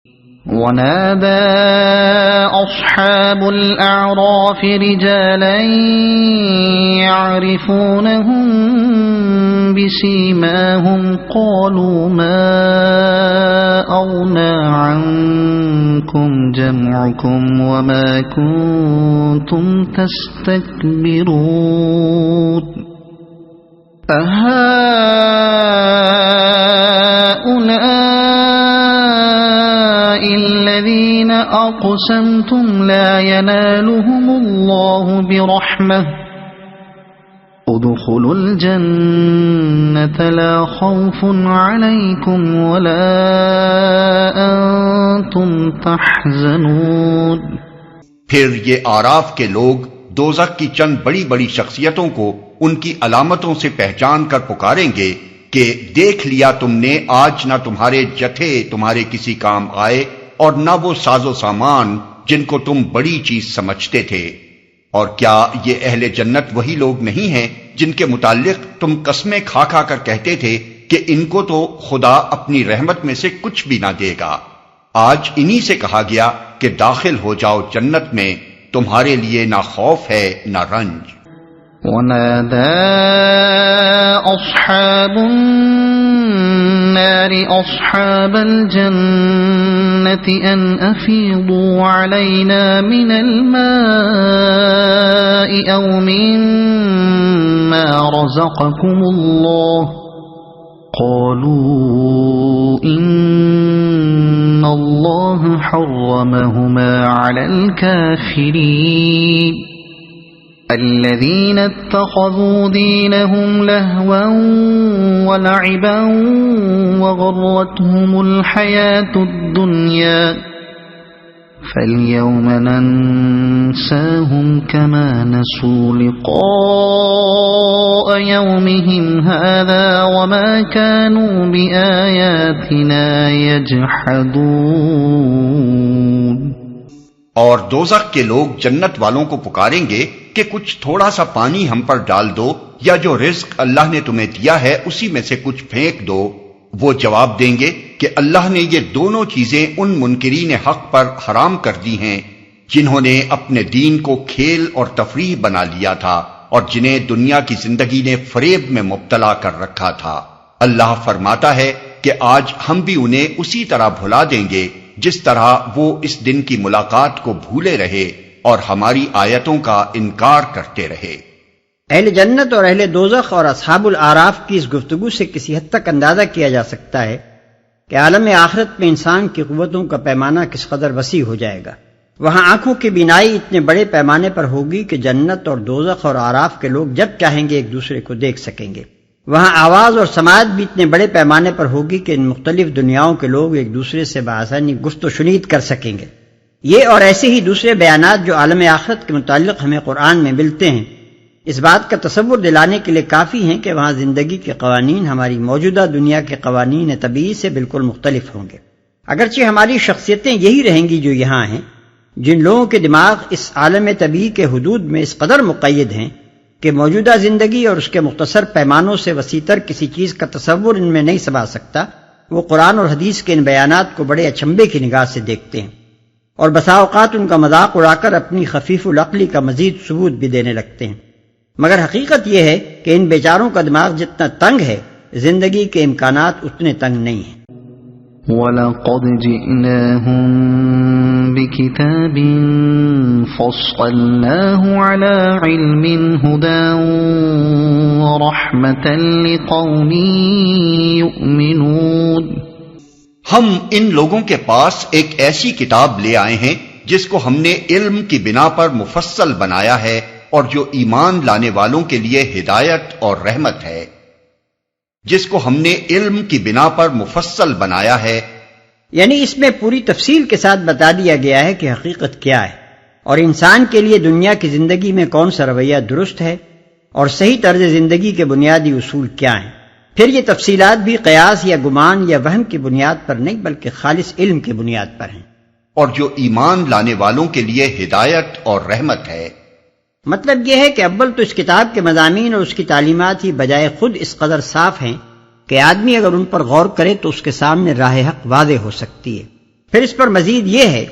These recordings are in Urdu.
ونادى أصحاب الأعراف رجالا يعرفونهم بسيماهم قالوا ما أغنى عنكم جمعكم وما كنتم تستكبرون أهؤلاء الذين أقسمتم لا ينالهم الله برحمة ادخلوا الجنة لا خوف عليكم ولا أنتم تحزنون۔ پھر یہ اعراف کے لوگ دوزخ کی چند بڑی بڑی شخصیتوں کو ان کی علامتوں سے پہچان کر پکاریں گے کہ دیکھ لیا تم نے، آج نہ تمہارے جتھے تمہارے کسی کام آئے اور نہ وہ ساز و سامان جن کو تم بڑی چیز سمجھتے تھے۔ اور کیا یہ اہل جنت وہی لوگ نہیں ہیں جن کے متعلق تم قسمیں کھا کھا کر کہتے تھے کہ ان کو تو خدا اپنی رحمت میں سے کچھ بھی نہ دے گا؟ آج انہی سے کہا گیا کہ داخل ہو جاؤ جنت میں، تمہارے لیے نہ خوف ہے نہ رنج۔ ونادى أصحاب النار أصحاب الجنة أن أفيضوا علينا من الماء أو مما رزقكم الله قالوا إن الله حرمهما على الكافرين الذين اتخذوا دينهم لهوا ولعبا وغرتهم الحياة الدنيا فاليوم ننساهم كما نسوا لقاء يومهم هذا وما كانوا بآياتنا يجحدون۔ اور دوزخ کے لوگ جنت والوں کو پکاریں گے کہ کچھ تھوڑا سا پانی ہم پر ڈال دو، یا جو رزق اللہ نے تمہیں دیا ہے اسی میں سے کچھ پھینک دو۔ وہ جواب دیں گے کہ اللہ نے یہ دونوں چیزیں ان منکرین حق پر حرام کر دی ہیں جنہوں نے اپنے دین کو کھیل اور تفریح بنا لیا تھا اور جنہیں دنیا کی زندگی نے فریب میں مبتلا کر رکھا تھا۔ اللہ فرماتا ہے کہ آج ہم بھی انہیں اسی طرح بھلا دیں گے جس طرح وہ اس دن کی ملاقات کو بھولے رہے اور ہماری آیتوں کا انکار کرتے رہے۔ اہل جنت اور اہل دوزخ اور اصحاب الاعراف کی اس گفتگو سے کسی حد تک اندازہ کیا جا سکتا ہے کہ عالم آخرت میں انسان کی قوتوں کا پیمانہ کس قدر وسیع ہو جائے گا۔ وہاں آنکھوں کی بینائی اتنے بڑے پیمانے پر ہوگی کہ جنت اور دوزخ اور اعراف کے لوگ جب چاہیں گے ایک دوسرے کو دیکھ سکیں گے۔ وہاں آواز اور سماعت بھی اتنے بڑے پیمانے پر ہوگی کہ ان مختلف دنیاؤں کے لوگ ایک دوسرے سے بآسانی گفت و شنید کر سکیں گے۔ یہ اور ایسے ہی دوسرے بیانات جو عالم آخرت کے متعلق ہمیں قرآن میں ملتے ہیں اس بات کا تصور دلانے کے لیے کافی ہیں کہ وہاں زندگی کے قوانین ہماری موجودہ دنیا کے قوانین طبیعی سے بالکل مختلف ہوں گے۔ اگرچہ ہماری شخصیتیں یہی رہیں گی جو یہاں ہیں، جن لوگوں کے دماغ اس عالم طبیعی کے حدود میں اس قدر مقید ہیں کہ موجودہ زندگی اور اس کے مختصر پیمانوں سے وسیع کسی چیز کا تصور ان میں نہیں سما سکتا، وہ قرآن اور حدیث کے ان بیانات کو بڑے اچنبے کی نگاہ سے دیکھتے ہیں اور بسا اوقات ان کا مذاق اڑا کر اپنی خفیف العقلی کا مزید ثبوت بھی دینے لگتے ہیں۔ مگر حقیقت یہ ہے کہ ان بیچاروں کا دماغ جتنا تنگ ہے زندگی کے امکانات اتنے تنگ نہیں ہیں۔ وَلَقَدْ جِئْنَاهُمْ بِكِتَابٍ فَصَّلْنَاهُ عَلَى عِلْمٍ هُدًى وَرَحْمَةً لِقَوْمٍ يُؤْمِنُونَ۔ ہم ان لوگوں کے پاس ایک ایسی کتاب لے آئے ہیں جس کو ہم نے علم کی بنا پر مفصل بنایا ہے اور جو ایمان لانے والوں کے لیے ہدایت اور رحمت ہے۔ جس کو ہم نے علم کی بنا پر مفصل بنایا ہے، یعنی اس میں پوری تفصیل کے ساتھ بتا دیا گیا ہے کہ حقیقت کیا ہے اور انسان کے لیے دنیا کی زندگی میں کون سا رویہ درست ہے اور صحیح طرز زندگی کے بنیادی اصول کیا ہیں۔ پھر یہ تفصیلات بھی قیاس یا گمان یا وہم کی بنیاد پر نہیں بلکہ خالص علم کی بنیاد پر ہیں، اور جو ایمان لانے والوں کے لیے ہدایت اور رحمت ہے۔ مطلب یہ ہے کہ اول تو اس کتاب کے مضامین اور اس کی تعلیمات ہی بجائے خود اس قدر صاف ہیں کہ آدمی اگر ان پر غور کرے تو اس کے سامنے راہ حق واضح ہو سکتی ہے۔ پھر اس پر مزید یہ ہے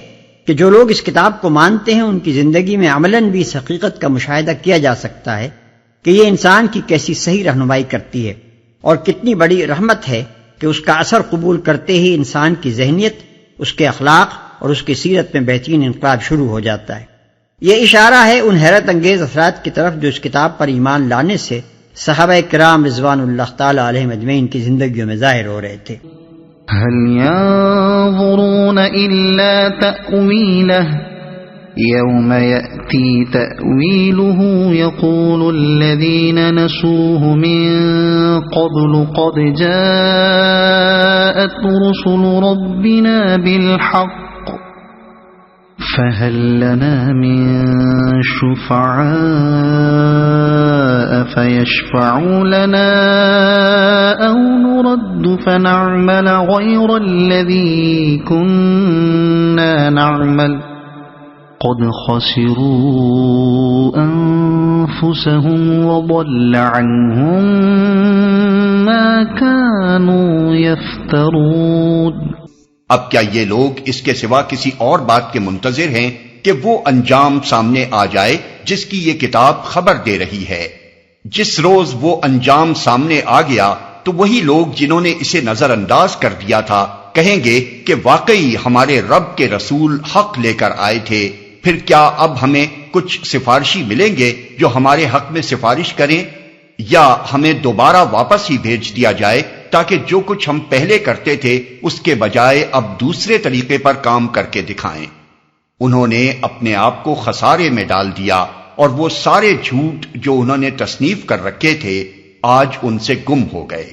کہ جو لوگ اس کتاب کو مانتے ہیں ان کی زندگی میں عملاً بھی اس حقیقت کا مشاہدہ کیا جا سکتا ہے کہ یہ انسان کی کیسی صحیح رہنمائی کرتی ہے اور کتنی بڑی رحمت ہے کہ اس کا اثر قبول کرتے ہی انسان کی ذہنیت، اس کے اخلاق اور اس کی سیرت میں بہترین انقلاب شروع ہو جاتا ہے۔ یہ اشارہ ہے ان حیرت انگیز افراد کی طرف جو اس کتاب پر ایمان لانے سے صحابہ کرام رضوان اللہ تعالی علیہم اجمعین کی زندگیوں میں ظاہر ہو رہے تھے۔ هل ينظرون إلا تأويله يوم يأتي تأويله يقول الذين نسوه من قبل قد جاءت رسل ربنا بالحق فهل لنا من شفعاء فيشفعوا لنا أو نرد فنعمل غير الذي كنا نعمل قد خسروا أنفسهم وضل عنهم ما كانوا يفترون۔ اب کیا یہ لوگ اس کے سوا کسی اور بات کے منتظر ہیں کہ وہ انجام سامنے آ جائے جس کی یہ کتاب خبر دے رہی ہے؟ جس روز وہ انجام سامنے آ گیا تو وہی لوگ جنہوں نے اسے نظر انداز کر دیا تھا کہیں گے کہ واقعی ہمارے رب کے رسول حق لے کر آئے تھے، پھر کیا اب ہمیں کچھ سفارشی ملیں گے جو ہمارے حق میں سفارش کریں، یا ہمیں دوبارہ واپس ہی بھیج دیا جائے تاکہ جو کچھ ہم پہلے کرتے تھے اس کے بجائے اب دوسرے طریقے پر کام کر کے دکھائیں۔ انہوں نے اپنے آپ کو خسارے میں ڈال دیا اور وہ سارے جھوٹ جو انہوں نے تصنیف کر رکھے تھے آج ان سے گم ہو گئے۔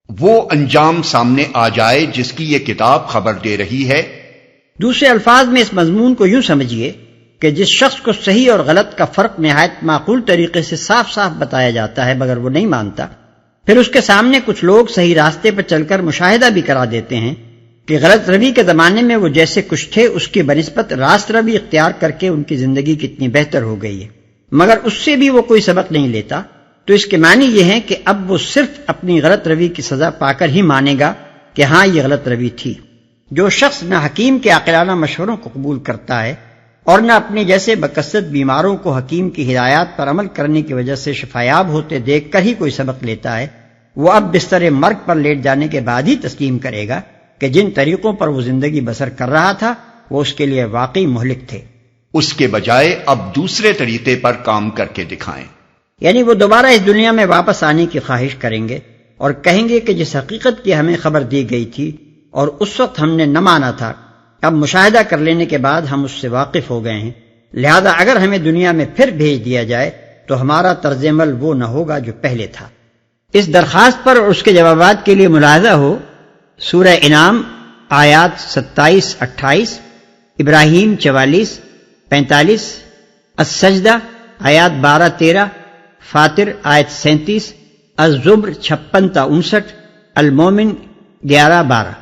وہ انجام سامنے آ جائے جس کی یہ کتاب خبر دے رہی ہے۔ دوسرے الفاظ میں اس مضمون کو یوں سمجھیے کہ جس شخص کو صحیح اور غلط کا فرق نہایت معقول طریقے سے صاف صاف بتایا جاتا ہے مگر وہ نہیں مانتا، پھر اس کے سامنے کچھ لوگ صحیح راستے پر چل کر مشاہدہ بھی کرا دیتے ہیں کہ غلط روی کے زمانے میں وہ جیسے کچھ تھے اس کی بنسبت راست روی اختیار کر کے ان کی زندگی کتنی بہتر ہو گئی ہے، مگر اس سے بھی وہ کوئی سبق نہیں لیتا، تو اس کے معنی یہ ہے کہ اب وہ صرف اپنی غلط روی کی سزا پا کر ہی مانے گا کہ ہاں یہ غلط روی تھی۔ جو شخص نہ حکیم کے عاقلانہ مشوروں کو قبول کرتا ہے اور نہ اپنے جیسے بکثرت بیماروں کو حکیم کی ہدایات پر عمل کرنے کی وجہ سے شفایاب ہوتے دیکھ کر ہی کوئی سبق لیتا ہے، وہ اب بستر مرگ پر لیٹ جانے کے بعد ہی تسلیم کرے گا کہ جن طریقوں پر وہ زندگی بسر کر رہا تھا وہ اس کے لیے واقعی مہلک تھے۔ اس کے بجائے اب دوسرے طریقے پر کام کر کے دکھائیں، یعنی وہ دوبارہ اس دنیا میں واپس آنے کی خواہش کریں گے اور کہیں گے کہ جس حقیقت کی ہمیں خبر دی گئی تھی اور اس وقت ہم نے نہ مانا تھا، اب مشاہدہ کر لینے کے بعد ہم اس سے واقف ہو گئے ہیں، لہذا اگر ہمیں دنیا میں پھر بھیج دیا جائے تو ہمارا طرز عمل وہ نہ ہوگا جو پہلے تھا۔ اس درخواست پر اور اس کے جوابات کے لیے ملاحظہ ہو سورہ انعام آیات 27-28، ابراہیم 44-45، السجدہ آیات 12-13، فاطر آیت 37، الزمر 56-59، المومن 11-12۔